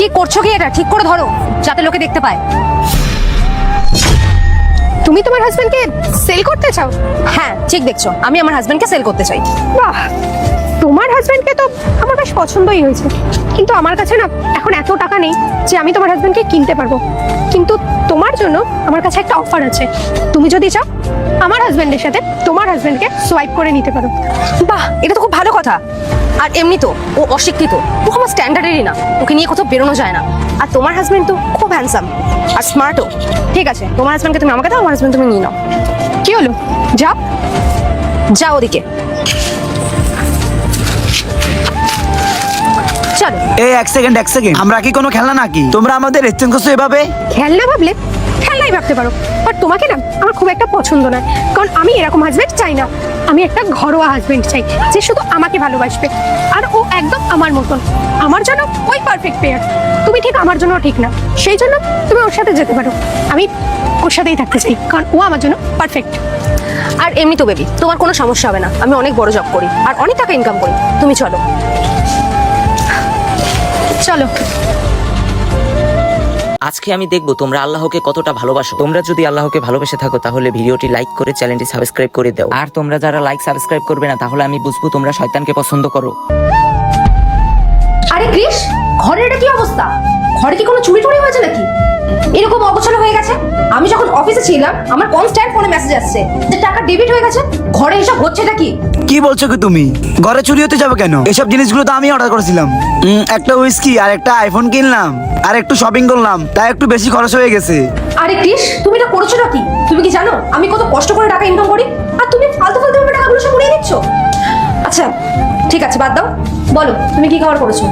কি করছো কি এটা? ঠিক করে ধরো যাতে লোকে দেখতে পায়। তুমি তোমার হাজবেন্ডকে সেল করতে চাও? হ্যাঁ ঠিক দেখছো, আমি আমার হাজবেন্ডকে সেল করতে চাই। বাহ, তোমার হাজবেন্ডকে তো আমার বেশ পছন্দই হয়েছে, কিন্তু আমার কাছে না এখন এত টাকা নেই যে আমি তোমার হাজবেন্ডকে কিনতে পারবো। কিন্তু তোমার জন্য আমার কাছে একটা অফার আছে। তুমি যদি চাও আমার হাজবেন্ডের সাথে তোমার হাজবেন্ডকে সোয়াইপ করে নিতে পারো। বাহ, এটা তো খুব ভালো কথা। আর এমনি তো ও অশিক্ষিত, ও আমার স্ট্যান্ডার্ডেরই না, ওকে নিয়ে কোথাও বেরোনো যায় না। আর তোমার হাজবেন্ড তো খুব হ্যান্ডসাম আর স্মার্টও। ঠিক আছে, তোমার হাজবেন্ডকে তুমি আমাকে দাও, আমার হাজবেন্ড তুমি নিয়ে নাও। কি হলো, যাও। যাও ওদিকে, চলো। এই এক সেকেন্ড, আমরা কি কোনো খেলনা নাকি? তোমরা আমাদের এক্সচেঞ্জ করছো এভাবে? খেলনা ভাবলে খেলনাই ভাবতে পারো, আর তোমাকে না আমার খুব একটা পছন্দ নয়, কারণ আমি এরকম হাজবেন্ড চাই না। আমি একটা ঘরোয়া হাজবেন্ড চাই যে শুধু আমাকে ভালোবাসবে, আর ও একদম আমার মতন। আমার জন্য ওই পারফেক্ট পেয়ার। তুমি ঠিক আমার জন্য ঠিক না, সেই জন্য তুমি ওর সাথে যেতে পারো। আমি ওর সাথেই থাকতে চাই, কারণ ও আমার জন্য পারফেক্ট। আর এমনি তো বেবি, তোমার কোনো সমস্যা হবে না, আমি অনেক বড় জব করি আর অনেক টাকা ইনকাম করি। তুমি চলো চলো। আজকে আমি দেখব তোমরা আল্লাহকে কতটা ভালোবাসো। তোমরা যদি আল্লাহকে ভালোবেসে থাকো তাহলে ভিডিওটি লাইক করে চ্যানেলটি সাবস্ক্রাইব করে দাও। আর তোমরা যারা লাইক সাবস্ক্রাইব করবে না তাহলে আমি বুঝবো তোমরা শয়তানকে পছন্দ করো। আরে ক্রিস, ঘরের এটা কি অবস্থা? ঘরে কি কোনো চুরি টুরি হয়েছে নাকি? এরকম অগোছালো হয়ে গেছে। আমি যখন অফিসে ছিলাম আমার কনস্ট্যান্ট ফোনে মেসেজ আসছে যে টাকা ডেবিট হয়ে গেছে। ঘরে এসব হচ্ছেটা কি? কি বলছো কি তুমি? ঘরে চুরি হতে যাবে কেন? এসব জিনিসগুলো তো আমি অর্ডার করেছিলাম। একটা হুইস্কি আর একটা আইফোন কিনলাম আর একটু শপিং করলাম, তাই একটু বেশি খরচ হয়ে গেছে। আরে ক্রিস, তুমি এটা করেছো নাকি? তুমি কি জানো আমি কত কষ্ট করে টাকা ইনকাম করি, আর তুমি ফালতু ফালতু ভাবে টাকাগুলো সব উড়িয়ে দিচ্ছ? আচ্ছা ঠিক আছে, বাদ দাও। বলো তুমি কি খাবার করেছো?